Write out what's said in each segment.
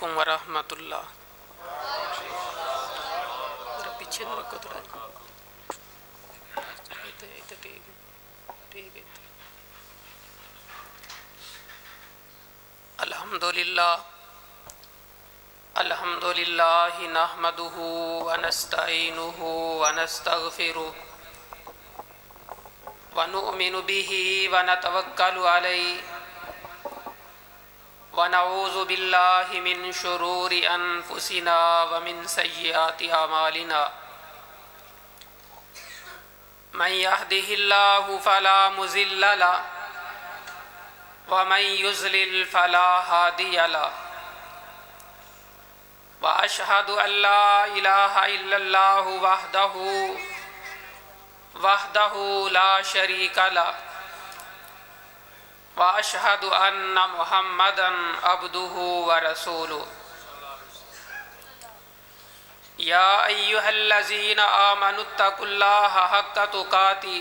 ورحمۃ اللہ۔ ذرا پیچھے نہ رکھو تھوڑا۔ الحمد للہ نحمدہ ونستعینہ ونستغفرہ ونؤمن بہ ونتوکل علیہ ونعوذ باللہ من شرور انفسنا ومن سیئات اعمالنا من یہدہ اللہ فلا مضل له ومن یضلل فلا ہادی له واشہد ان لا الہ الا اللہ وحدہ لا شریک له واشہد ان محمدا عبدہ ورسولہ یا ایہا الذین آمنوا اتقوا اللہ حق تقاتہ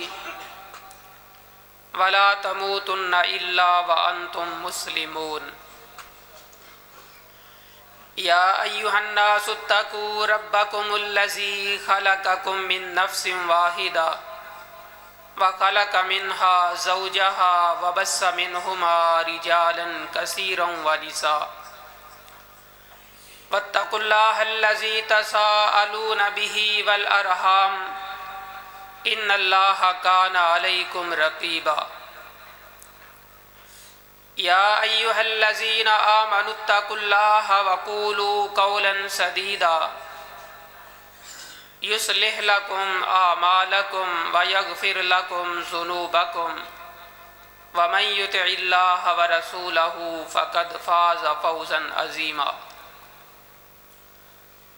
ولا تموتن الا وانتم مسلمون یا ایہا الناس اتقوا ربکم الذی خلقکم من نفس واحدہ وخلق منها زوجها وبث منهما رجالا كثيرا ونساء واتقوا الله الذي تساءلون به والأرحام إن الله كان عليكم رقيبا يا أيها الذين آمنوا اتقوا الله وقولوا قولا سديدا یصلح لکم اعمالکم ویغفر لکم ذنوبکم ومن یطع اللہ ورسولہ فقد فاز فوزا عظیما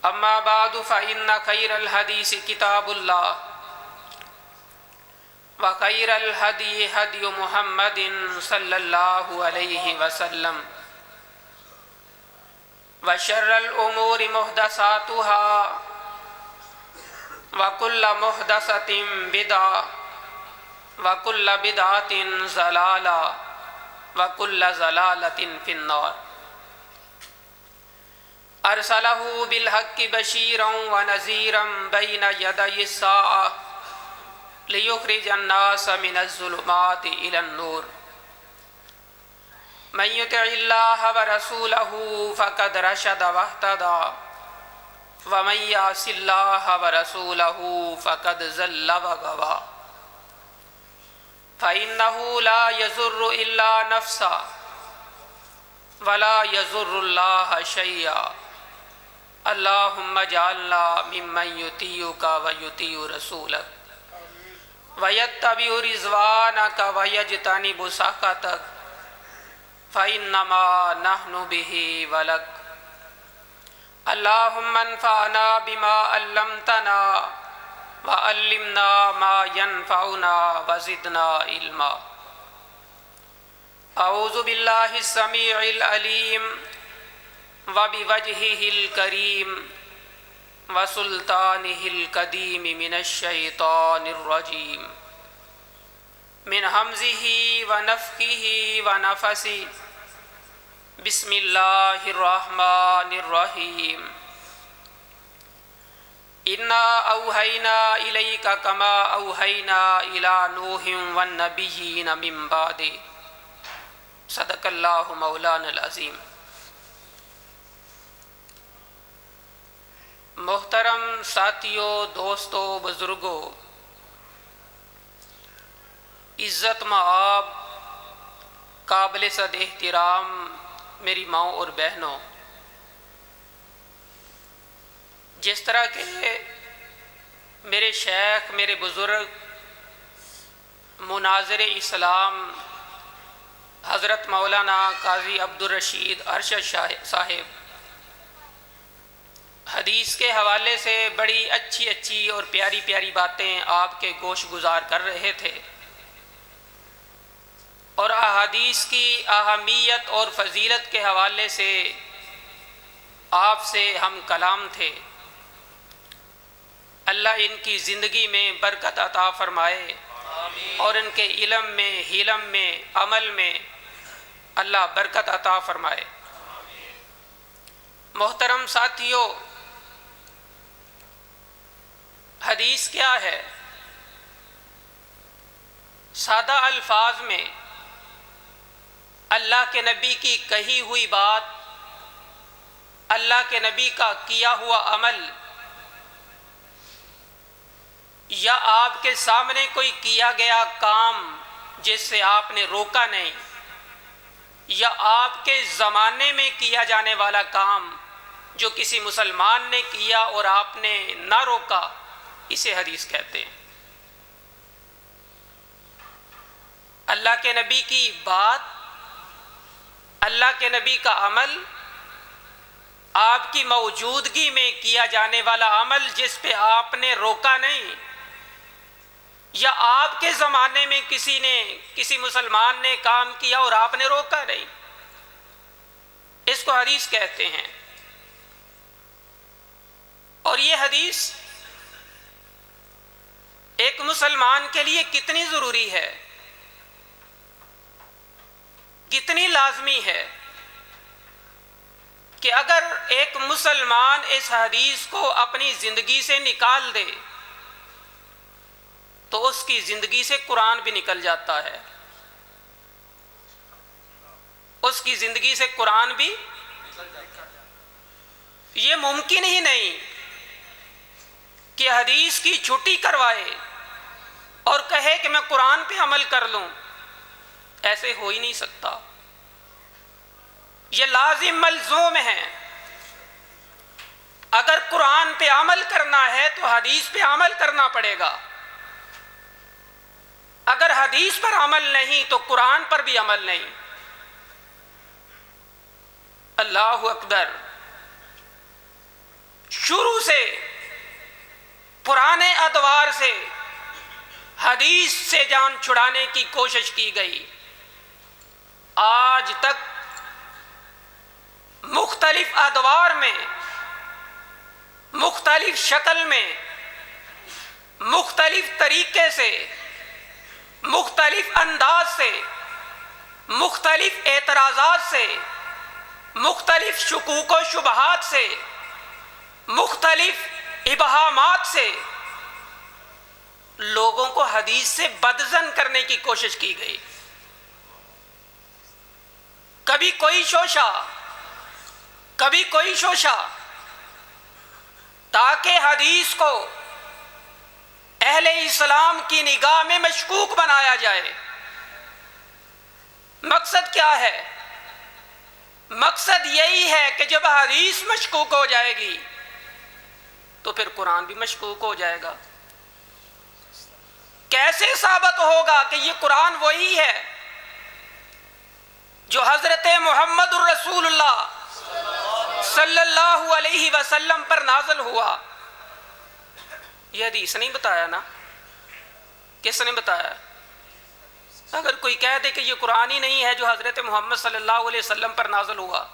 اما بعد فإن خیر الحدیث کتاب اللہ وخیر الہدی ہدی محمد صلی اللہ علیہ وسلم وشر الامور محدثاتها وَكُلَّ مُحْدَثَةٍ بِدْعَةٍ وَكُلَّ بِدْعَةٍ ضَلَالَةٍ وَكُلَّ ضَلَالَةٍ فِي النَّارِ أَرْسَلَهُ بِالْحَقِّ بَشِيرًا وَنَذِيرًا بَيْنَ يَدَيِ السَّاعَةِ لِيُخْرِجَ النَّاسَ مِنَ الظُّلُمَاتِ إِلَى النُّورِ مَن يُطِعِ اللَّهَ وَرَسُولَهُ فَقَدْ رَشَدَ وَاهْتَدَىٰ وَمَن يَعْصِ اللَّهَ وَرَسُولَهُ فَقَدْ ضَلَّ وَغَوَىٰ فَإِنَّهُ لَا يَضُرُّ إِلَّا نَفْسَهُ وَلَا يَضُرُّ اللَّهَ شَيْئًا اللهم اجعلنا ممن يطيعك ويطيع رسولك ويتبع رضوانك ويجتنب سخطك فإنما نحن به ولك اللهم انفعنا بما علمتنا وعلمنا ما ينفعنا وزدنا علما اعوذ باللہ السمیع العلیم وبوجہہ الکریم وسلطانہ القدیم من الشیطان الرجیم من ہمزہ ونفخہ ونفثہ بسم اللہ الرحمن الرحیم انا اوحینا الیک کما اوحینا الی نوح والنبیین من بعدہ صدق اللہ مولانا العظیم۔ محترم ساتھیوں، دوستوں، بزرگوں، عزت مآب، قابل صد احترام میری ماؤں اور بہنوں، جس طرح کہ میرے شیخ، میرے بزرگ، مناظر اسلام حضرت مولانا قاضی عبدالرشید ارشد صاحب حدیث کے حوالے سے بڑی اچھی اور پیاری پیاری باتیں آپ کے گوش گزار کر رہے تھے، اور احادیث کی اہمیت اور فضیلت کے حوالے سے آپ سے ہم کلام تھے۔ اللہ ان کی زندگی میں برکت عطا فرمائے اور ان کے علم میں، حلم میں، عمل میں اللہ برکت عطا فرمائے۔ محترم ساتھیو، حدیث کیا ہے؟ سادہ الفاظ میں اللہ کے نبی کی کہی ہوئی بات، اللہ کے نبی کا کیا ہوا عمل، یا آپ کے سامنے کوئی کیا گیا کام جس سے آپ نے روکا نہیں، یا آپ کے زمانے میں کیا جانے والا کام جو کسی مسلمان نے کیا اور آپ نے نہ روکا، اسے حدیث کہتے ہیں۔ اللہ کے نبی کی بات، اللہ کے نبی کا عمل، آپ کی موجودگی میں کیا جانے والا عمل جس پہ آپ نے روکا نہیں، یا آپ کے زمانے میں کسی مسلمان نے کام کیا اور آپ نے روکا نہیں، اس کو حدیث کہتے ہیں۔ اور یہ حدیث ایک مسلمان کے لیے کتنی ضروری ہے، کتنی لازمی ہے کہ اگر ایک مسلمان اس حدیث کو اپنی زندگی سے نکال دے تو اس کی زندگی سے قرآن بھی نکل جاتا ہے، اس کی زندگی سے قرآن بھی یہ ممکن ہی نہیں کہ حدیث کی چھٹی کروائے اور کہے کہ میں قرآن پہ عمل کر لوں، ایسے ہو ہی نہیں سکتا۔ یہ لازم ملزوم ہے، اگر قرآن پہ عمل کرنا ہے تو حدیث پہ عمل کرنا پڑے گا، اگر حدیث پر عمل نہیں تو قرآن پر بھی عمل نہیں۔ اللہ اکبر! شروع سے پرانے ادوار سے حدیث سے جان چھڑانے کی کوشش کی گئی، آج تک مختلف ادوار میں، مختلف شکل میں، مختلف طریقے سے، مختلف انداز سے، مختلف اعتراضات سے، مختلف شکوک و شبہات سے، مختلف ابہامات سے لوگوں کو حدیث سے بدظن کرنے کی کوشش کی گئی۔ کبھی کوئی شوشہ، کبھی کوئی شوشہ، تاکہ حدیث کو اہل اسلام کی نگاہ میں مشکوک بنایا جائے۔ مقصد کیا ہے؟ مقصد یہی ہے کہ جب حدیث مشکوک ہو جائے گی تو پھر قرآن بھی مشکوک ہو جائے گا۔ کیسے ثابت ہوگا کہ یہ قرآن وہی ہے جو حضرت محمد الرسول اللہ صلی اللہ علیہ وسلم پر نازل ہوا؟ یہ حدیث نہیں بتایا نا، کس نے بتایا؟ اگر کوئی کہہ دے کہ یہ قرآن ہی نہیں ہے جو حضرت محمد صلی اللہ علیہ وسلم پر نازل ہوا،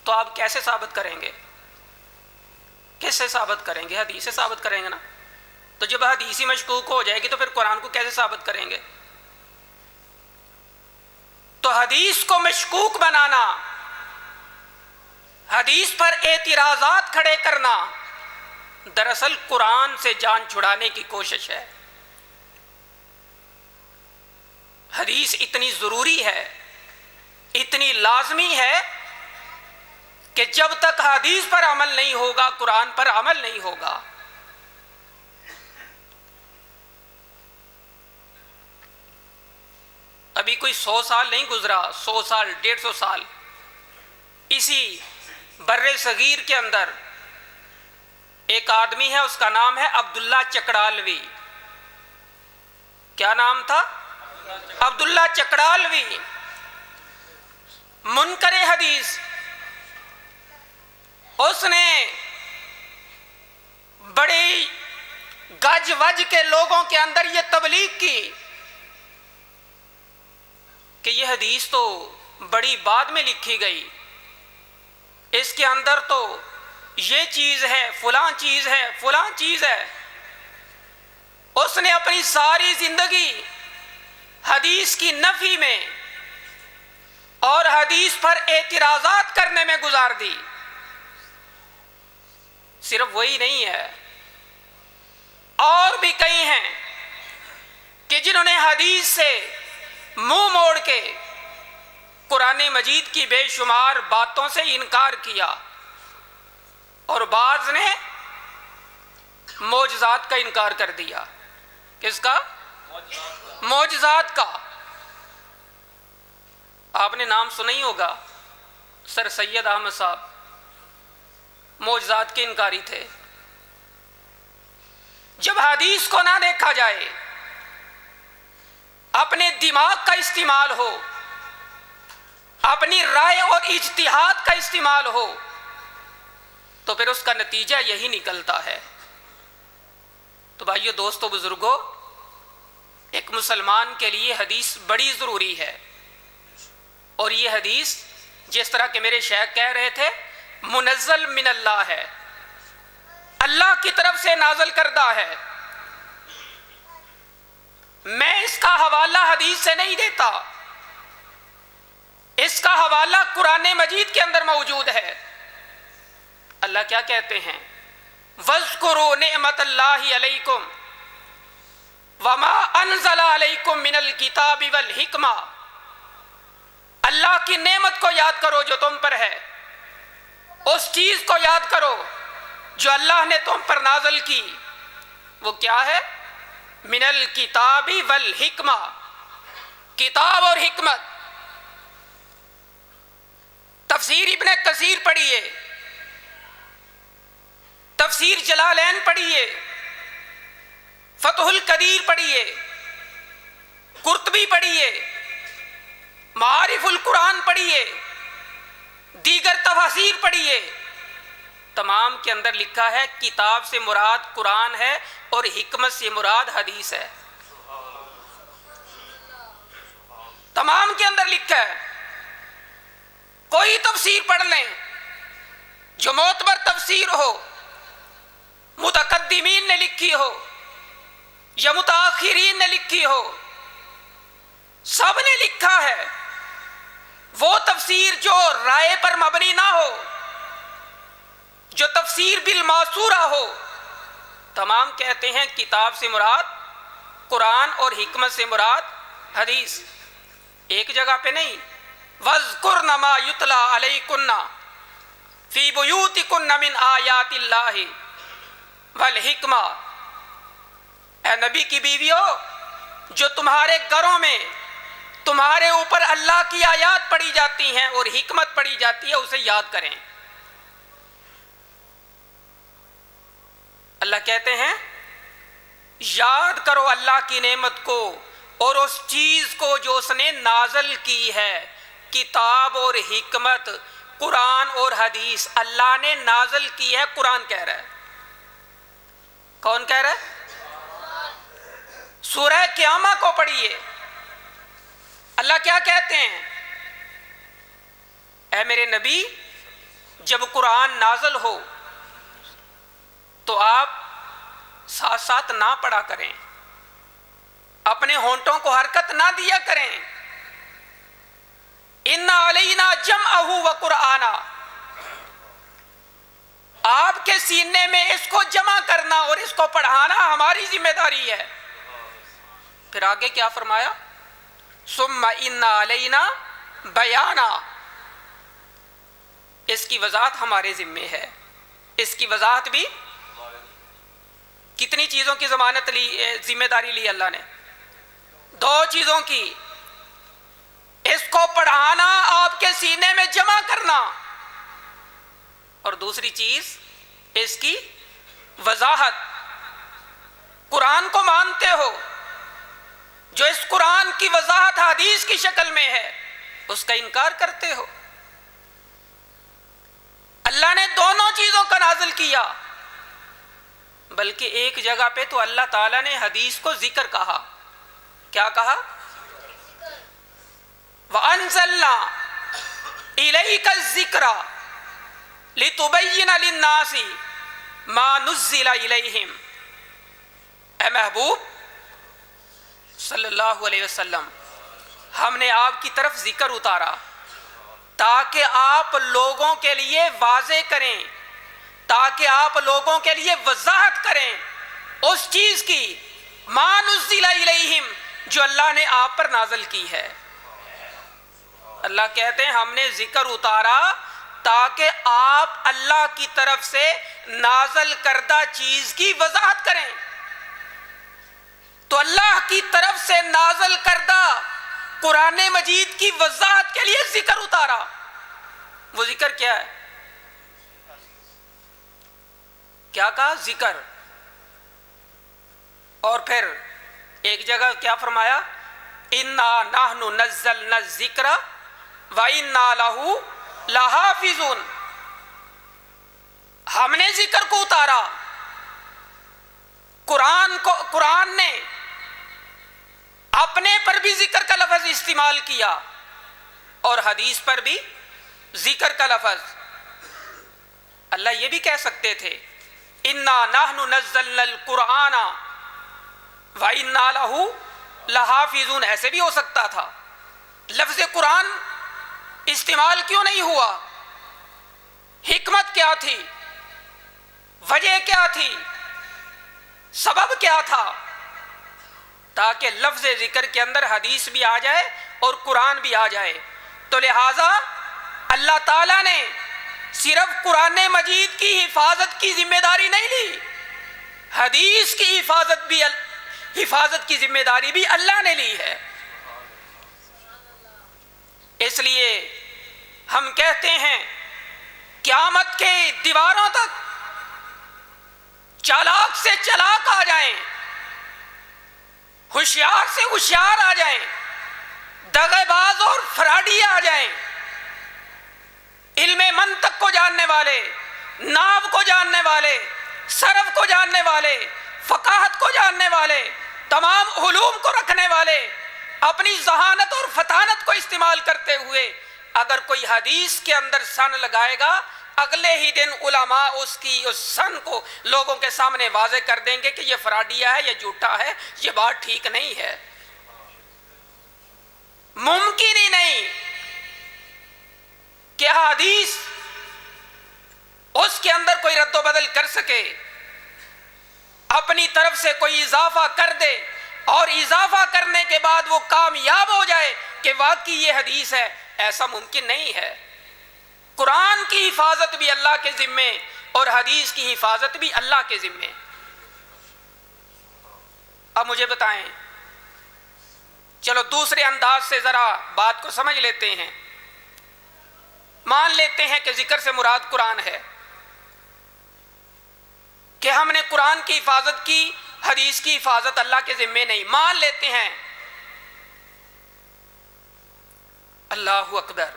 تو آپ کیسے ثابت کریں گے؟ کس سے ثابت کریں گے؟ حدیث سے ثابت کریں گے نا۔ تو جب حدیث ہی مشکوک ہو جائے گی تو پھر قرآن کو کیسے ثابت کریں گے؟ تو حدیث کو مشکوک بنانا، حدیث پر اعتراضات کھڑے کرنا، دراصل قرآن سے جان چھڑانے کی کوشش ہے۔ حدیث اتنی ضروری ہے، اتنی لازمی ہے کہ جب تک حدیث پر عمل نہیں ہوگا، قرآن پر عمل نہیں ہوگا۔ ابھی کوئی 100 سال نہیں گزرا، 100 سال، 150 سال، اسی بر صغیر کے اندر ایک آدمی ہے، اس کا نام ہے عبداللہ چکڑالوی۔ کیا نام تھا؟ عبداللہ چکڑالوی، منکر حدیث۔ اس نے بڑی گج وج کے لوگوں کے اندر یہ تبلیغ کی کہ یہ حدیث تو بڑی بعد میں لکھی گئی، اس کے اندر تو یہ چیز ہے، فلاں چیز ہے، فلاں چیز ہے۔ اس نے اپنی ساری زندگی حدیث کی نفی میں اور حدیث پر اعتراضات کرنے میں گزار دی۔ صرف وہی نہیں ہے، اور بھی کئی ہیں کہ جنہوں نے حدیث سے منہ موڑ کے قرآن مجید کی بے شمار باتوں سے انکار کیا، اور بعض نے معجزات کا انکار کر دیا۔ کس کا؟ معجزات کا۔ آپ نے نام سنا ہی ہوگا، سر سید احمد صاحب معجزات کے انکاری تھے۔ جب حدیث کو نہ دیکھا جائے، اپنے دماغ کا استعمال ہو، اپنی رائے اور اجتہاد کا استعمال ہو، تو پھر اس کا نتیجہ یہی نکلتا ہے۔ تو بھائیو، دوستو، بزرگوں، ایک مسلمان کے لیے حدیث بڑی ضروری ہے، اور یہ حدیث جس طرح کہ میرے شیخ کہہ رہے تھے، منزل من اللہ ہے، اللہ کی طرف سے نازل کردہ ہے۔ میں اس کا حوالہ حدیث سے نہیں دیتا، اس کا حوالہ قرآن مجید کے اندر موجود ہے۔ اللہ کیا کہتے ہیں؟ وَاذْكُرُوا نِعْمَةَ اللَّهِ عَلَيْكُمْ وَمَا أَنزَلَ عَلَيْكُمْ مِنَ الْكِتَابِ وَالْحِكْمَةِ۔ اللہ کی نعمت کو یاد کرو جو تم پر ہے، اس چیز کو یاد کرو جو اللہ نے تم پر نازل کی۔ وہ کیا ہے؟ من الکتاب والحکمہ، کتاب اور حکمت۔ تفسیر ابن کثیر پڑھیے، تفسیر جلالین پڑھیے، فتح القدیر پڑھیے، قرطبی پڑھیے، معارف القرآن پڑھیے، دیگر تفاسیر پڑھیے۔ تمام کے اندر لکھا ہے کتاب سے مراد قرآن ہے اور حکمت سے مراد حدیث ہے۔ تمام کے اندر لکھا ہے۔ کوئی تفسیر پڑھ لیں جو معتبر تفسیر ہو، متقدمین نے لکھی ہو یا متاخرین نے لکھی ہو، سب نے لکھا ہے۔ وہ تفسیر جو رائے پر مبنی نہ ہو، جو تفسیر بالماسورہ ہو، تمام کہتے ہیں کتاب سے مراد قرآن اور حکمت سے مراد حدیث۔ ایک جگہ پہ نہیں، وَاذْكُرْنَ مَا يُتْلَى عَلَيْكُنَّ فِي بُيُوتِكُنَّ مِنْ آيَاتِ اللَّهِ وَالْحِكْمَةِ۔ اے نبی کی بیویوں، جو تمہارے گھروں میں تمہارے اوپر اللہ کی آیات پڑھی جاتی ہیں اور حکمت پڑھی جاتی ہے، اسے یاد کریں۔ اللہ کہتے ہیں یاد کرو اللہ کی نعمت کو اور اس چیز کو جو اس نے نازل کی ہے، کتاب اور حکمت، قرآن اور حدیث۔ اللہ نے نازل کی ہے، قرآن کہہ رہا ہے۔ کون کہہ رہا ہے؟ سورہ قیامہ کو پڑھیے، اللہ کیا کہتے ہیں؟ اے میرے نبی، جب قرآن نازل ہو تو آپ ساتھ ساتھ نہ پڑھا کریں، اپنے ہونٹوں کو حرکت نہ دیا کریں۔ اِنَّ عَلَيْنَا جَمْعَهُ وَقُرْآنَا، آپ کے سینے میں اس کو جمع کرنا اور اس کو پڑھانا ہماری ذمہ داری ہے۔ پھر آگے کیا فرمایا؟ ثُمَّ إِنَّ عَلَيْنَا بَيَانًا، اس کی وضاحت ہمارے ذمے ہے۔ اس کی وضاحت بھی کتنی چیزوں کی ضمانت لی، ذمہ داری لی اللہ نے؟ 2 چیزوں کی، اس کو پڑھانا، آپ کے سینے میں جمع کرنا، اور دوسری چیز اس کی وضاحت۔ قرآن کو مانتے ہو، جو اس قرآن کی وضاحت حدیث کی شکل میں ہے، اس کا انکار کرتے ہو۔ اللہ نے دونوں چیزوں کا نازل کیا، بلکہ ایک جگہ پہ تو اللہ تعالیٰ نے حدیث کو ذکر کہا۔ کیا کہا؟ وَأَنزَلْنَا إِلَيْكَ الذِّكْرَ لِتُبَيِّنَ لِلنَّاسِ مَا نُزِّلَ إِلَيْهِمْ۔ اے محبوب صلی اللہ علیہ وسلم، ہم نے آپ کی طرف ذکر اتارا تاکہ آپ لوگوں کے لیے واضح کریں تاکہ آپ لوگوں کے لیے وضاحت کریں اس چیز کی ما نزل الیہم جو اللہ نے آپ پر نازل کی ہے۔ اللہ کہتے ہیں ہم نے ذکر اتارا تاکہ آپ اللہ کی طرف سے نازل کردہ چیز کی وضاحت کریں۔ تو اللہ کی طرف سے نازل کردہ قرآن مجید کی وضاحت کے لیے ذکر اتارا۔ وہ ذکر کیا ہے؟ کیا کہا؟ ذکر۔ اور پھر ایک جگہ کیا فرمایا؟ انا نحن نزلنا الذکر وانا لہ لحافظون۔ ہم نے ذکر کو اتارا، قرآن نے اپنے پر بھی ذکر کا لفظ استعمال کیا اور حدیث پر بھی ذکر کا لفظ۔ اللہ یہ بھی کہہ سکتے تھے انا نحن نزلنا القرآن وَإِنَّا لَهُ لَحَافِظُونَ، ایسے بھی ہو سکتا تھا۔ لفظ قرآن استعمال کیوں نہیں ہوا؟ حکمت کیا تھی؟ وجہ کیا تھی؟ سبب کیا تھا؟ تاکہ لفظ ذکر کے اندر حدیث بھی آ جائے اور قرآن بھی آ جائے۔ تو لہٰذا اللہ تعالیٰ نے صرف قرآن مجید کی حفاظت کی ذمہ داری نہیں لی، حدیث کی حفاظت کی ذمہ داری بھی اللہ نے لی ہے۔ اس لیے ہم کہتے ہیں قیامت کے دیواروں تک چالاک سے چالاک آ جائیں، ہوشیار سے ہوشیار آ جائیں، دغے باز اور فراڈی آ جائیں، علم منطق کو جاننے والے، نحو کو جاننے والے، صرف کو جاننے والے، فقاہت کو جاننے والے، تمام علوم کو رکھنے والے، اپنی ذہانت اور فطانت کو استعمال کرتے ہوئے اگر کوئی حدیث کے اندر سن لگائے گا، اگلے ہی دن علماء اس سن کو لوگوں کے سامنے واضح کر دیں گے کہ یہ فراڈیہ ہے، یہ جھوٹا ہے، یہ بات ٹھیک نہیں ہے۔ ممکن ہی نہیں کہ حدیث اس کے اندر کوئی رد و بدل کر سکے، اپنی طرف سے کوئی اضافہ کر دے اور اضافہ کرنے کے بعد وہ کامیاب ہو جائے کہ واقعی یہ حدیث ہے، ایسا ممکن نہیں ہے۔ قرآن کی حفاظت بھی اللہ کے ذمے اور حدیث کی حفاظت بھی اللہ کے ذمے۔ اب مجھے بتائیں، چلو دوسرے انداز سے ذرا بات کو سمجھ لیتے ہیں۔ مان لیتے ہیں کہ ذکر سے مراد قرآن ہے، کہ ہم نے قرآن کی حفاظت کی، حدیث کی حفاظت اللہ کے ذمے نہیں، مان لیتے ہیں۔ اللہ اکبر۔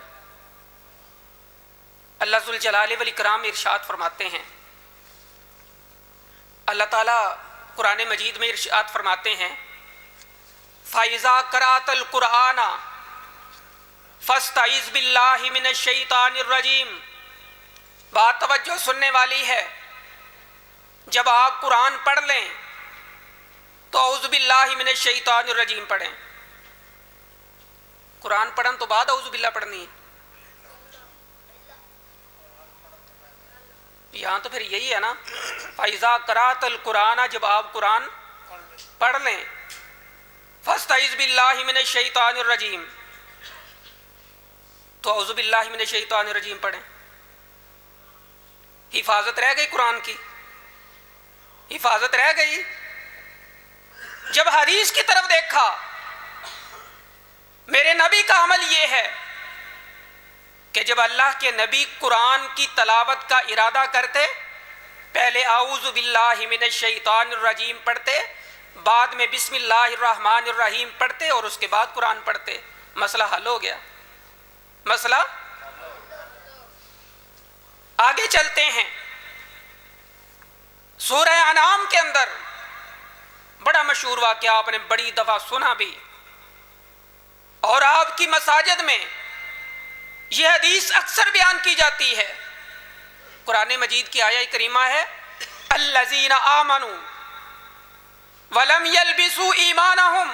اللہ ذوالجلال والاکرام ارشاد فرماتے ہیں، اللہ تعالیٰ قرآن مجید میں ارشاد فرماتے ہیں فَإِذَا قَرَأْتَ الْقُرْآنَ فَاسْتَعِذْ بِاللَّهِ مِنَ الشَّيْطَانِ الرَّجِيمِ۔ بات توجہ سننے والی ہے، جب آپ قرآن پڑھ لیں تو اعوذ باللہ من الشیطان الرجیم پڑھیں۔ قرآن پڑھن تو بعد اعوذ باللہ پڑھنی ہے۔ یہاں تو پھر یہی ہے نا، فَإِذَا قَرَأْتَ الْقُرْآنَ، جب آپ قرآن پڑھ لیں، فَاسْتَعِذْ بِاللَّهِ مِنَ الشَّيْطَانِ الرَّجِيمِ، تو اعوذ باللہ من الشیطان الرجیم پڑھیں۔ حفاظت رہ گئی، قرآن کی حفاظت رہ گئی۔ جب حدیث کی طرف دیکھا، میرے نبی کا عمل یہ ہے کہ جب اللہ کے نبی قرآن کی تلاوت کا ارادہ کرتے، پہلے اعوذ باللہ من الشیطان الرجیم پڑھتے، بعد میں بسم اللہ الرحمن الرحیم پڑھتے اور اس کے بعد قرآن پڑھتے، مسئلہ حل ہو گیا۔ مسئلہ آگے چلتے ہیں۔ سورہ انعام کے اندر بڑا مشہور واقعہ آپ نے بڑی دفعہ سنا بھی، اور آپ کی مساجد میں یہ حدیث اکثر بیان کی جاتی ہے۔ قرآن مجید کی آیہ کریمہ ہے الذین آمنوا ولم یلبسوا ایمانہم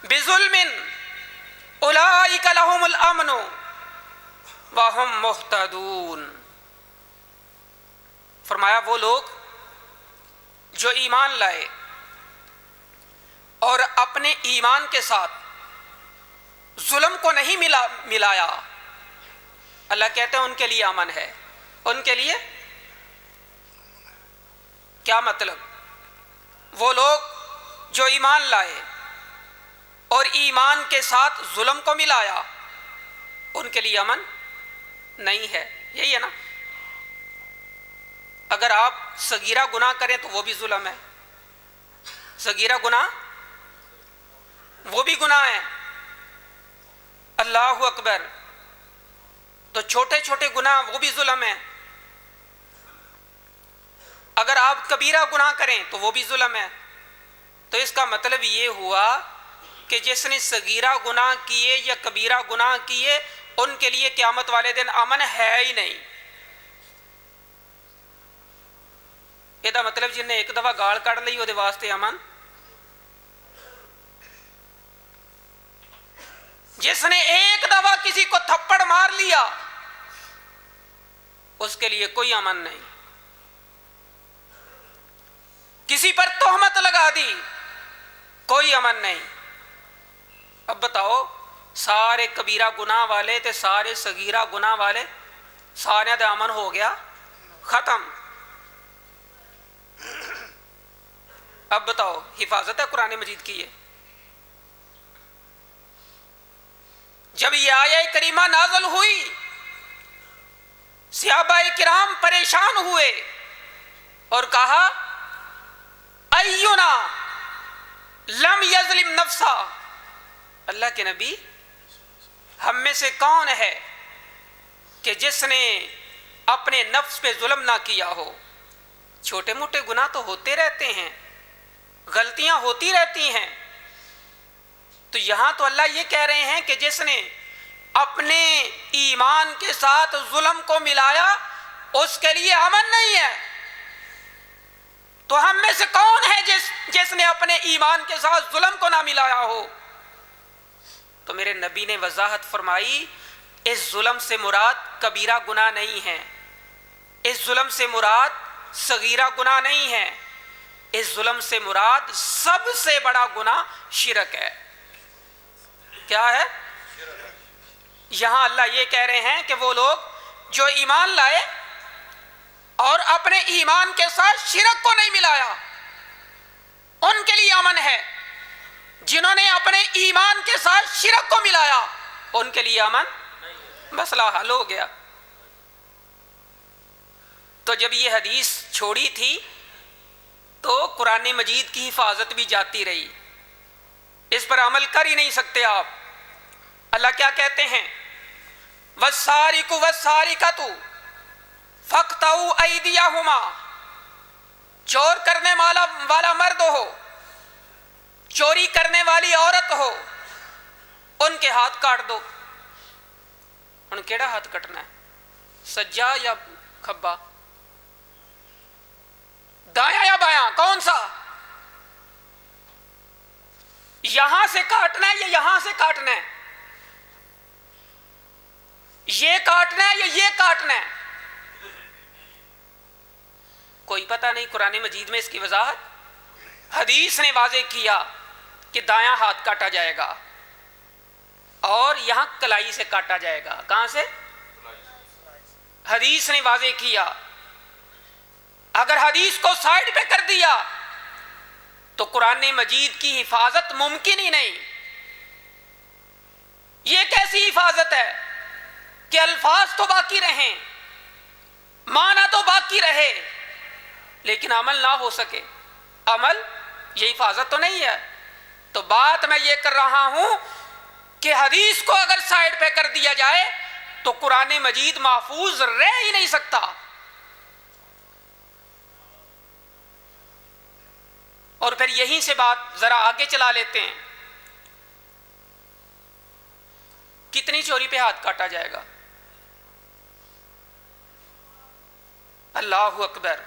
بظلم اولئک لہم الامن وہم مہتدون۔ فرمایا وہ لوگ جو ایمان لائے اور اپنے ایمان کے ساتھ ظلم کو نہیں ملایا، اللہ کہتے ہیں ان کے لیے امن ہے۔ ان کے لیے کیا مطلب؟ وہ لوگ جو ایمان لائے اور ایمان کے ساتھ ظلم کو ملایا، ان کے لیے امن نہیں ہے۔ یہی ہے نا، اگر آپ صغیرہ گناہ کریں تو وہ بھی ظلم ہے، صغیرہ گناہ وہ بھی گناہ ہے، اللہ اکبر، تو چھوٹے چھوٹے گناہ وہ بھی ظلم ہے۔ اگر آپ کبیرہ گناہ کریں تو وہ بھی ظلم ہے۔ تو اس کا مطلب یہ ہوا کہ جس نے صغیرہ گناہ کیے یا کبیرہ گناہ کیے ان کے لیے قیامت والے دن امن ہے ہی نہیں۔ یہ مطلب جن نے ایک دفعہ گال کڑ لی وہ واسطے امن، جس نے ایک دفعہ کسی کو تھپڑ مار لیا اس کے لیے کوئی امن نہیں، کسی پر تہمت لگا دی کوئی امن نہیں۔ اب بتاؤ، سارے کبیرہ گناہ والے تے سارے صغیرہ گناہ والے سارے دا امن ہو گیا ختم۔ اب بتاؤ، حفاظت ہے قرآن مجید کی؟ جب یہ آیہ کریمہ نازل ہوئی صحابہ کرام پریشان ہوئے اور کہا اینا لم یظلم نفسا، اللہ کے نبی ہم میں سے کون ہے کہ جس نے اپنے نفس پہ ظلم نہ کیا ہو؟ چھوٹے موٹے گناہ تو ہوتے رہتے ہیں، غلطیاں ہوتی رہتی ہیں، تو یہاں تو اللہ یہ کہہ رہے ہیں کہ جس نے اپنے ایمان کے ساتھ ظلم کو ملایا اس کے لیے امن نہیں ہے۔ تو ہم میں سے کون ہے جس نے اپنے ایمان کے ساتھ ظلم کو نہ ملایا ہو؟ تو میرے نبی نے وضاحت فرمائی، اس ظلم سے مراد کبیرہ گناہ نہیں ہے، اس ظلم سے مراد صغیرہ گناہ نہیں ہے، اس ظلم سے مراد سب سے بڑا گناہ شرک ہے۔ کیا ہے؟ یہاں اللہ یہ کہہ رہے ہیں کہ وہ لوگ جو ایمان لائے اور اپنے ایمان کے ساتھ شرک کو نہیں ملایا ان کے لیے امن ہے، جنہوں نے اپنے ایمان کے ساتھ شرک کو ملایا ان کے لیے امن، مسئلہ حل ہو گیا۔ تو جب یہ حدیث چھوڑی تھی تو قرآن مجید کی حفاظت بھی جاتی رہی، اس پر عمل کر ہی نہیں سکتے آپ۔ اللہ کیا کہتے ہیں؟ وَالسَّارِقُ وَالسَّارِقَةُ فَاقْطَعُوا أَيْدِيَهُمَا، چور کرنے والا مرد ہو، چوری کرنے والی عورت ہو، ان کے ہاتھ کاٹ دو۔ ان کیڑا ہاتھ کٹنا ہے؟ سجا یا کھبا؟ دایاں یا بایاں؟ کون سا؟ یہاں سے کاٹنا ہے یا یہاں سے کاٹنا ہے؟ یہ کاٹنا ہے یا یہ کاٹنا ہے؟ کوئی پتہ نہیں۔ قرآن مجید میں اس کی وضاحت حدیث نے واضح کیا کہ دایاں ہاتھ کاٹا جائے گا اور یہاں کلائی سے کاٹا جائے گا۔ کہاں سے؟ حدیث نے واضح کیا۔ اگر حدیث کو سائڈ پہ کر دیا تو قرآن مجید کی حفاظت ممکن ہی نہیں۔ یہ کیسی حفاظت ہے کہ الفاظ تو باقی رہیں، معنی تو باقی رہے، لیکن عمل نہ ہو سکے؟ عمل یہ حفاظت تو نہیں ہے۔ تو بات میں یہ کر رہا ہوں کہ حدیث کو اگر سائڈ پہ کر دیا جائے تو قرآن مجید محفوظ رہ ہی نہیں سکتا۔ اور پھر یہیں سے بات ذرا آگے چلا لیتے ہیں، کتنی چوری پہ ہاتھ کاٹا جائے گا؟ اللہ اکبر!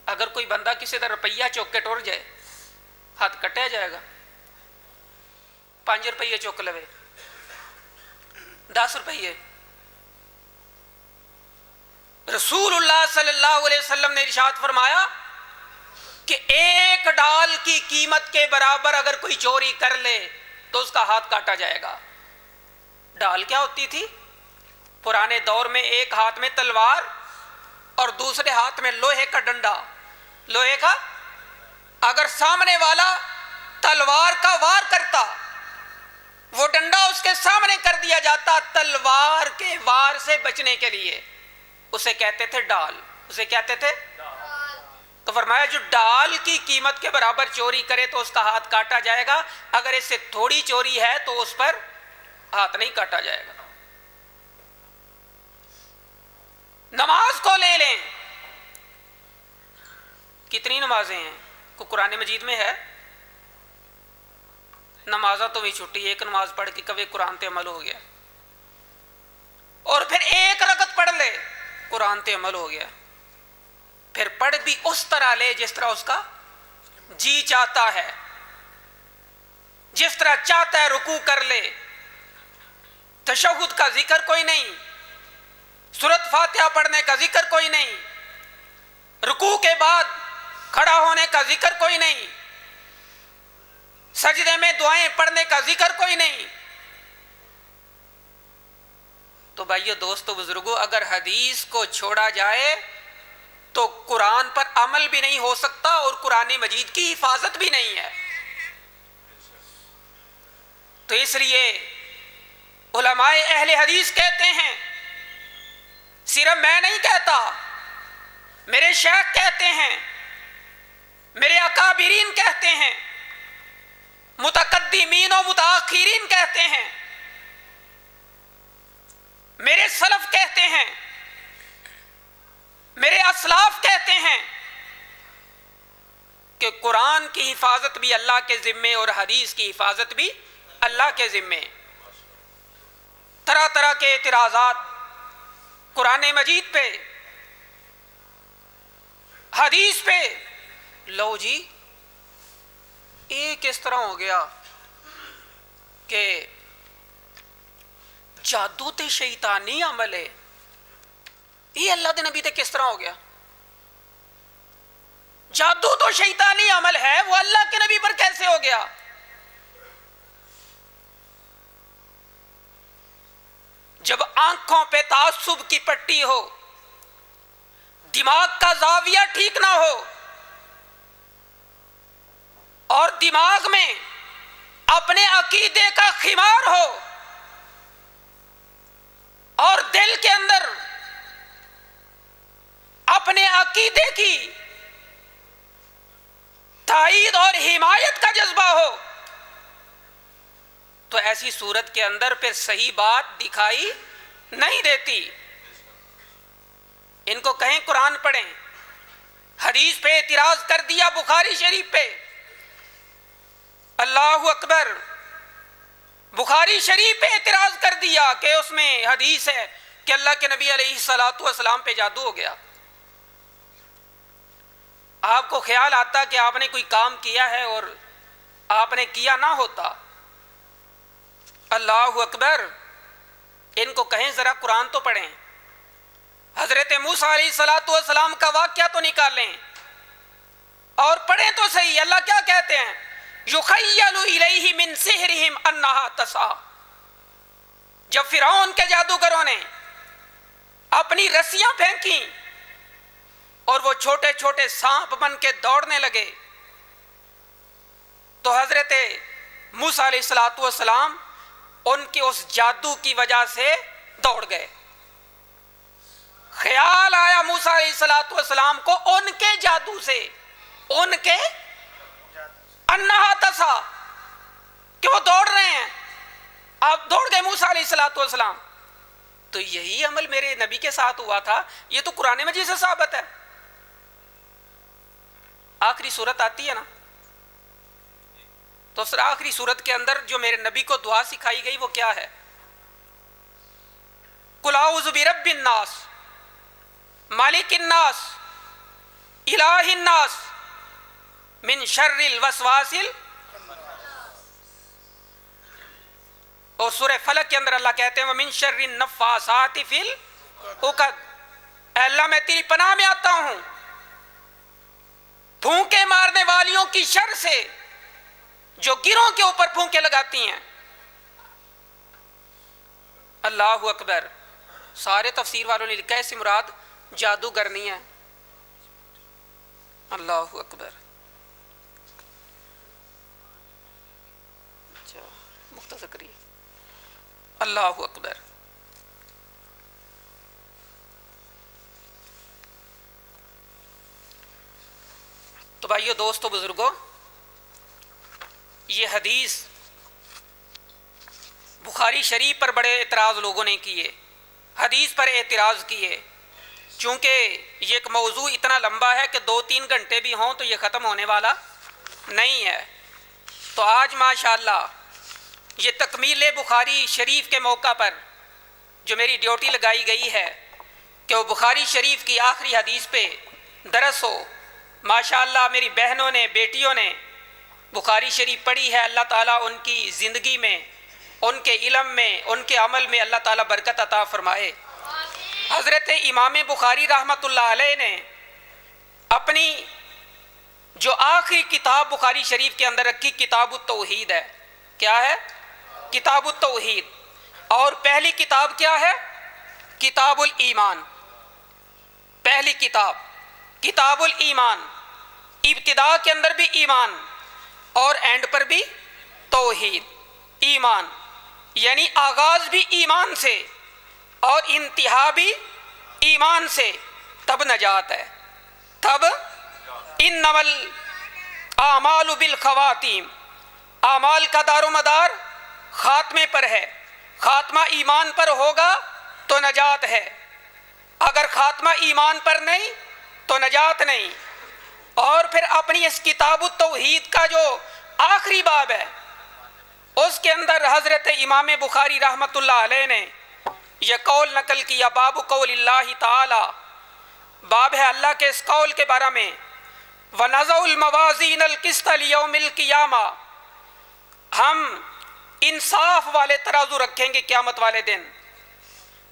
اگر کوئی بندہ کسی طرح روپیہ چوک کے ٹر جائے ہاتھ کٹیا جائے گا؟ 5 روپیے چوک لوے، 10 روپیے، رسول اللہ صلی اللہ علیہ وسلم نے ارشاد فرمایا کہ ایک ڈال کی قیمت کے برابر اگر کوئی چوری کر لے تو اس کا ہاتھ کاٹا جائے گا۔ ڈال کیا ہوتی تھی؟ پرانے دور میں ایک ہاتھ میں تلوار اور دوسرے ہاتھ میں لوہے کا ڈنڈا، لوہے کا، اگر سامنے والا تلوار کا وار کرتا، وہ ڈنڈا اس کے سامنے کر دیا جاتا تلوار کے وار سے بچنے کے لیے، اسے کہتے تھے ڈال، اسے کہتے تھے۔ تو فرمایا جو ڈال کی قیمت کے برابر چوری کرے تو اس کا ہاتھ کاٹا جائے گا، اگر اس سے تھوڑی چوری ہے تو اس پر ہاتھ نہیں کاٹا جائے گا۔ نماز کو لے لیں، کتنی نمازیں ہیں؟ کو قرآن مجید میں ہے نمازہ تو بھی چھٹی، ایک نماز پڑھ کے کبھی قرآن تے عمل ہو گیا، اور پھر ایک رکعت پڑھ لے قرآن تے عمل ہو گیا، پھر پڑھ بھی اس طرح لے جس طرح اس کا جی چاہتا ہے، جس طرح چاہتا ہے رکوع کر لے، تشہد کا ذکر کوئی نہیں، سورۃ فاتحہ پڑھنے کا ذکر کوئی نہیں، رکوع کے بعد کھڑا ہونے کا ذکر کوئی نہیں، سجدے میں دعائیں پڑھنے کا ذکر کوئی نہیں۔ تو بھائیو، دوستو، بزرگوں، اگر حدیث کو چھوڑا جائے تو قرآن پر عمل بھی نہیں ہو سکتا اور قرآن مجید کی حفاظت بھی نہیں ہے۔ تو اس لیے علماء اہل حدیث کہتے ہیں، صرف میں نہیں کہتا، میرے شیخ کہتے ہیں، میرے اکابرین کہتے ہیں، متقدمین و متاخرین کہتے ہیں، میرے سلف کہتے ہیں، میرے اسلاف کہتے ہیں کہ قرآن کی حفاظت بھی اللہ کے ذمے اور حدیث کی حفاظت بھی اللہ کے ذمے۔ طرح طرح کے اعتراضات قرآن مجید پہ، حدیث پہ، لو جی ایک اس طرح ہو گیا کہ جادو تے شیطانی عمل ہے، یہ اللہ دے نبی تے کس طرح ہو گیا؟ جادو تو شیطانی عمل ہے، وہ اللہ کے نبی پر کیسے ہو گیا؟ جب آنکھوں پہ تعصب کی پٹی ہو، دماغ کا زاویہ ٹھیک نہ ہو، اور دماغ میں اپنے عقیدے کا خمار ہو، اور دل کے اندر اپنے عقیدے کی تائید اور حمایت کا جذبہ ہو، تو ایسی صورت کے اندر پھر صحیح بات دکھائی نہیں دیتی۔ ان کو کہیں قرآن پڑھیں، حدیث پہ اعتراض کر دیا، بخاری شریف پہ، اللہ اکبر، بخاری شریف پہ اعتراض کر دیا کہ اس میں حدیث ہے کہ اللہ کے نبی علیہ الصلاۃ والسلام پہ جادو ہو گیا۔ آپ کو خیال آتا کہ آپ نے کوئی کام کیا ہے اور آپ نے کیا نہ ہوتا؟ اللہ اکبر، ان کو کہیں ذرا قرآن تو پڑھیں، حضرت موسیٰ علیہ الصلاۃ والسلام کا واقعہ تو نکالیں اور پڑھیں تو صحیح۔ اللہ کیا کہتے ہیں؟ یخیل الیہ من سحرہم انہا تسعی۔ جب فرعون کے جادوگروں نے اپنی رسیاں پھینکیں اور وہ چھوٹے چھوٹے سانپ بن کے دوڑنے لگے، تو حضرت موسیٰ علیہ الصلاۃ والسلام ان کے اس جادو کی وجہ سے دوڑ گئے۔ خیال آیا موسیٰ علیہ الصلاۃ والسلام کو ان کے جادو سے، ان کے انہا تسعی، کہ وہ دوڑ رہے ہیں، آپ دوڑ گئے موسیٰ علیہ الصلاۃ والسلام۔ تو یہی عمل میرے نبی کے ساتھ ہوا تھا، یہ تو قرآن مجید سے ثابت ہے۔ آخری صورت آتی ہے نا، تو سر آخری صورت کے اندر جو میرے نبی کو دعا سکھائی گئی وہ کیا ہے؟ قل اعوذ برب الناس، مالک الناس، الہ الناس، من شر الوسواس اور سورہ فلق کے اندر اللہ کہتے ہیں وَمِن شَرِّ النَّفَّاثَاتِ فِي الْعُقَدِ، اے اللہ میں تیری پناہ میں آتا ہوں پھونکے مارنے والیوں کی شر سے جو گروہ کے اوپر پھونکے لگاتی ہیں۔ اللہ اکبر۔ سارے تفسیر والوں نے لکھا ہے اس سے مراد جادوگر نہیں ہے۔ اللہ اکبر۔ اچھا مختصر کریے۔ اللہ اکبر۔ تو بھائیو دوستو بزرگوں، یہ حدیث بخاری شریف پر بڑے اعتراض لوگوں نے کیے، حدیث پر اعتراض کیے، چونکہ یہ ایک موضوع اتنا لمبا ہے کہ 2-3 گھنٹے بھی ہوں تو یہ ختم ہونے والا نہیں ہے۔ تو آج ماشاءاللہ یہ تکمیل بخاری شریف کے موقع پر جو میری ڈیوٹی لگائی گئی ہے کہ وہ بخاری شریف کی آخری حدیث پہ درس ہو۔ ماشاءاللہ میری بہنوں نے، بیٹیوں نے بخاری شریف پڑھی ہے، اللہ تعالیٰ ان کی زندگی میں، ان کے علم میں، ان کے عمل میں اللہ تعالیٰ برکت عطا فرمائے۔ حضرت امام بخاری رحمۃ اللہ علیہ نے اپنی جو آخری کتاب بخاری شریف کے اندر رکھی کتاب التوحید ہے۔ کیا ہے؟ کتاب التوحید۔ اور پہلی کتاب کیا ہے؟ کتاب الایمان۔ پہلی کتاب کتاب الایمان، ابتدا کے اندر بھی ایمان اور اینڈ پر بھی توحید۔ ایمان یعنی آغاز بھی ایمان سے اور انتہا بھی ایمان سے، تب نجات ہے۔ تب انما الاعمال بالخواتیم، اعمال کا دار و مدار خاتمے پر ہے۔ خاتمہ ایمان پر ہوگا تو نجات ہے، اگر خاتمہ ایمان پر نہیں تو نجات نہیں۔ اور پھر اپنی اس کتاب التوحید کا جو آخری باب ہے اس کے اندر حضرت امام بخاری رحمۃ اللہ علیہ نے یہ قول نقل کیا، باب قول اللہ تعالی، باب ہے اللہ کے اس قول کے بارے میں، وَنَضَعُ الْمَوَازِينَ الْقِسْطَ لِيَوْمِ الْقِيَامَةِ، ہم انصاف والے ترازو رکھیں گے قیامت والے دن۔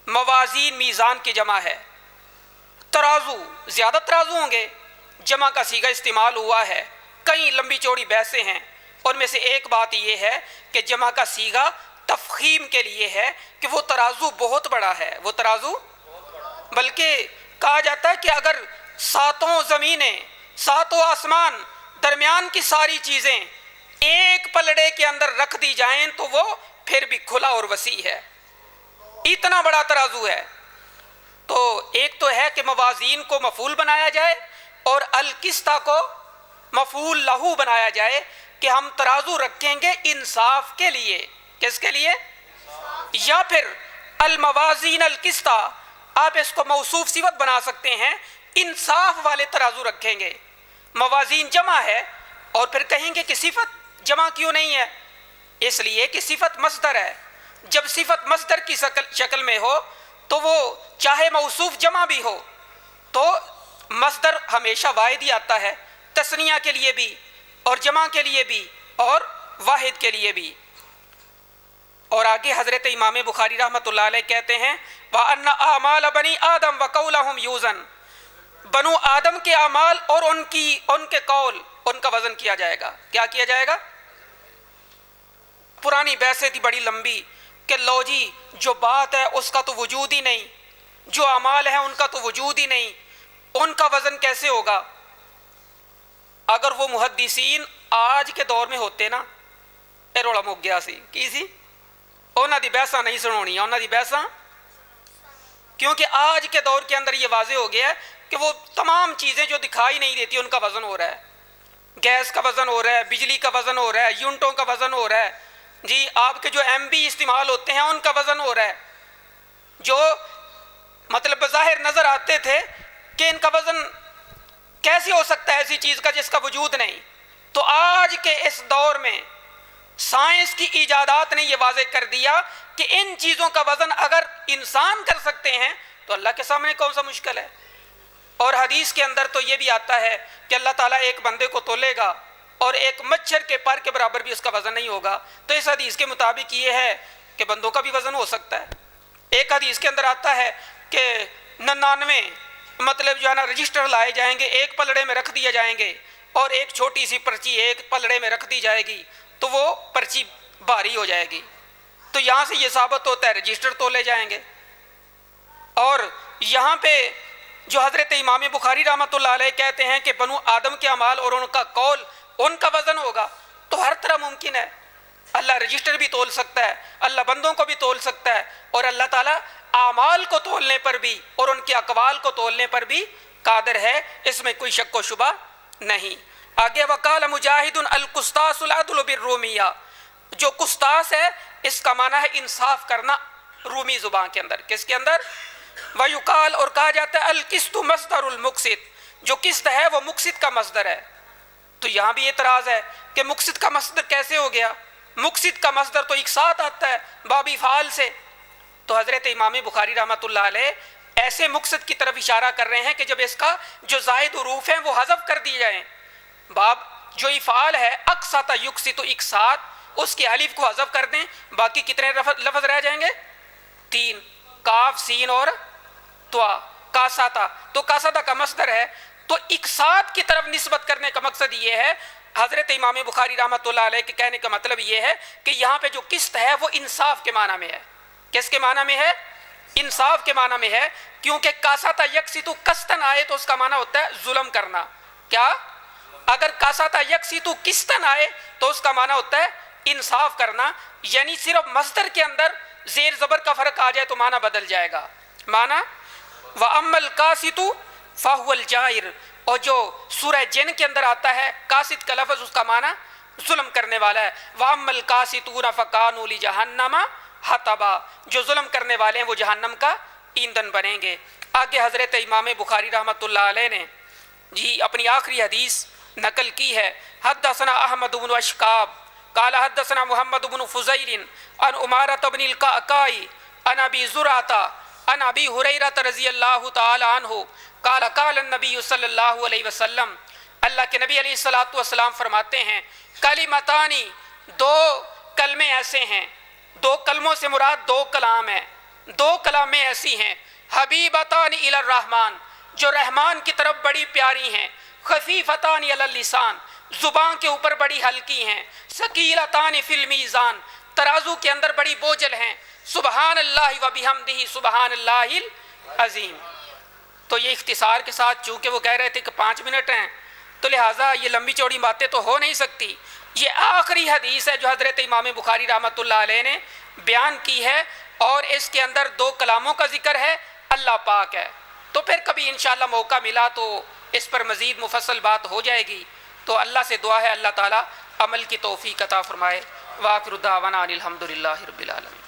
موازین میزان کی جمع ہے، ترازو زیادہ ترازو ہوں گے، جمع کا صیغہ استعمال ہوا ہے، کئی لمبی چوڑی بحثیں ہیں، ان میں سے ایک بات یہ ہے کہ جمع کا صیغہ تفخیم کے لیے ہے کہ وہ ترازو بہت بڑا ہے، وہ ترازو، بلکہ کہا جاتا ہے کہ اگر 7 زمینیں، 7 آسمان، درمیان کی ساری چیزیں ایک پلڑے کے اندر رکھ دی جائیں تو وہ پھر بھی کھلا اور وسیع ہے، اتنا بڑا ترازو ہے۔ تو ایک تو ہے کہ موازین کو مفعول بنایا جائے اور القسطہ کو مفعول لہو بنایا جائے کہ ہم ترازو رکھیں گے انصاف کے لیے۔ کس کے لیے؟ یا پھر الموازین القسطہ، آپ اس کو موصوف صفت بنا سکتے ہیں، انصاف والے ترازو رکھیں گے۔ موازین جمع ہے اور پھر کہیں گے کہ صفت جمع کیوں نہیں ہے؟ اس لیے کہ صفت مصدر ہے، جب صفت مصدر کی شکل میں ہو تو وہ چاہے موصوف جمع بھی ہو تو مصدر ہمیشہ واحد ہی آتا ہے، تثنیہ کے لیے بھی اور جمع کے لیے بھی اور واحد کے لیے بھی۔ اور آگے حضرت امام بخاری رحمۃ اللہ علیہ کہتے ہیں وَأَنَّ أَعْمَالَ بَنِي آدَمَ وَقَوْلَهُمْ يُوزَنُ، بنو آدم کے اعمال اور ان کے قول، ان کا وزن کیا جائے گا۔ کیا کیا جائے گا؟ پرانی بحثیں تھی بڑی لمبی کہ لو جی جو بات ہے اس کا تو وجود ہی نہیں، جو اعمال ہیں ان کا تو وجود ہی نہیں، ان کا وزن کیسے ہوگا؟ اگر وہ محدثین آج کے دور میں ہوتے نا، اے روڑا مک گیا سی کی سی، انہاں دی بحثاں نہیں سنونی، انہاں دی بحثاں، کیونکہ آج کے دور کے اندر یہ واضح ہو گیا ہے کہ وہ تمام چیزیں جو دکھائی نہیں دیتی ان کا وزن ہو رہا ہے، گیس کا وزن ہو رہا ہے، بجلی کا وزن ہو رہا ہے، یونٹوں کا وزن ہو رہا ہے، جی آپ کے جو ایم بی استعمال ہوتے ہیں ان کا وزن ہو رہا ہے، جو مطلب بظاہر نظر آتے تھے کہ ان کا وزن کیسے ہو سکتا ہے ایسی چیز کا جس کا وجود نہیں۔ تو آج کے اس دور میں سائنس کی ایجادات نے یہ واضح کر دیا کہ ان چیزوں کا وزن اگر انسان کر سکتے ہیں تو اللہ کے سامنے کون سا مشکل ہے۔ اور حدیث کے اندر تو یہ بھی آتا ہے کہ اللہ تعالیٰ ایک بندے کو تولے گا اور ایک مچھر کے پر کے برابر بھی اس کا وزن نہیں ہوگا۔ تو اس حدیث کے مطابق یہ ہے کہ بندوں کا بھی وزن ہو سکتا ہے۔ ایک حدیث کے اندر آتا ہے کہ 99 مطلب جو ہے نا رجسٹر لائے جائیں گے، ایک پلڑے میں رکھ دیے جائیں گے، اور ایک چھوٹی سی پرچی ایک پلڑے میں رکھ دی جائے گی تو وہ پرچی بھاری ہو جائے گی. تو یہاں سے یہ ثابت ہوتا ہے رجسٹر تولے جائیں گے. اور یہاں پہ جو حضرت امام بخاری رحمۃ اللہ علیہ کہتے ہیں کہ بنو آدم کے اعمال اور ان کا قول ان کا وزن ہوگا، تو ہر طرح ممکن ہے. اللہ رجسٹر بھی تول سکتا ہے، اللہ بندوں کو بھی تول سکتا ہے، اور اللہ تعالیٰ اعمال کو تولنے پر بھی اور ان کے اقوال کو تولنے پر بھی قادر ہے، اس میں کوئی شک و شبہ نہیں. آگے وقال مجاہد القسطاس العدل بالرومیہ، جو قسطاس ہے اس کا معنی ہے انصاف کرنا رومی زبان کے اندر. کس کے اندر؟ ویقال، اور کہا جاتا ہے القسط مصدر المقسط، جو قسط ہے وہ مقسط کا مصدر ہے. تو یہاں بھی اعتراض ہے کہ مقسط کا مصدر کیسے ہو گیا؟ مقسط کا مصدر تو اقساط آتا ہے بابی فعال سے. تو حضرت امام بخاری رحمۃ اللہ علیہ ایسے مقسط کی طرف اشارہ کر رہے ہیں کہ جب اس کا جو زائد حروف ہیں وہ حذف کر دیے جائیں. باب جو افعال ہے اقسط یقسط اقساط، اس کے الف کو حذف کر دیں، باقی کتنے لفظ رہ جائیں گے؟ 3، کاف سین اور توا. کاساتا، تو کاساتا کا مصدر ہے. تو اقساط کی طرف نسبت کرنے کا مقصد یہ ہے، حضرت امام بخاری رحمۃ اللہ علیہ کے کہنے کا مطلب یہ ہے کہ یہاں پہ جو قسط ہے وہ انصاف کے معنی میں ہے. کس کے معنی میں ہے؟ انصاف کے معنی میں ہے. کیونکہ کاساتا یکسیتو قسطن آئے تو اس کا معنی ہوتا ہے ظلم کرنا. کیا؟ اگر کاساتا یکسیتو قسطن آئے تو اس کا معنی ہوتا ہے انصاف کرنا. یعنی صرف مصدر کے اندر زیر زبر کا فرق آ جائے تو معنی بدل جائے گا. معنی وَأَمَّا الْقَاسِطُ فَهُوَ الْجَائِرُ، اور جو سورہ جن کے اندر آتا ہے قاسط کا لفظ، اس کا معنی ظلم کرنے والا ہے. وَأَمَّا الْقَاسِطُونَ فَكَانُوا لِجَهَنَّمَ حَطَبًا، جو ظلم کرنے والے ہیں وہ جہنم کا ایندھن بنیں گے. آگے حضرت امام بخاری رحمۃ اللہ علیہ نے جی اپنی آخری حدیث نقل کی ہے. حدثنا احمد بن اشکاب قال حدثنا محمد بن فضیل عن عمارة بن القعقاع عن ابی زرعة عن ابی ہریرہ رضی اللہ تعالی عنہ قال قال النبی صلی اللہ علیہ وسلم، اللہ کے نبی علیہ الصلوۃ والسلام فرماتے ہیں کلمتانی، دو کلمے ایسے ہیں، دو کلموں سے مراد دو کلام ہیں، دو کلامیں ایسی ہیں حبیبتان الی الرحمن، جو رحمان کی طرف بڑی پیاری ہیں، خفیفتان علی اللسان، زبان کے اوپر بڑی ہلکی ہیں، ثقیلتان فی المیزان، ترازو کے اندر بڑی بوجھل ہیں، سبحان اللہ و بحمدہ سبحان اللہ العظیم. تو یہ اختصار کے ساتھ، چونکہ وہ کہہ رہے تھے کہ 5 منٹ ہیں تو لہٰذا یہ لمبی چوڑی باتیں تو ہو نہیں سکتی. یہ آخری حدیث ہے جو حضرت امام بخاری رحمۃ اللہ علیہ نے بیان کی ہے، اور اس کے اندر دو کلاموں کا ذکر ہے، اللہ پاک ہے. تو پھر کبھی انشاءاللہ موقع ملا تو اس پر مزید مفصل بات ہو جائے گی. تو اللہ سے دعا ہے اللہ تعالیٰ عمل کی توفیق عطا فرمائے. وآخر دعوانا ان الحمد للہ رب العالمین.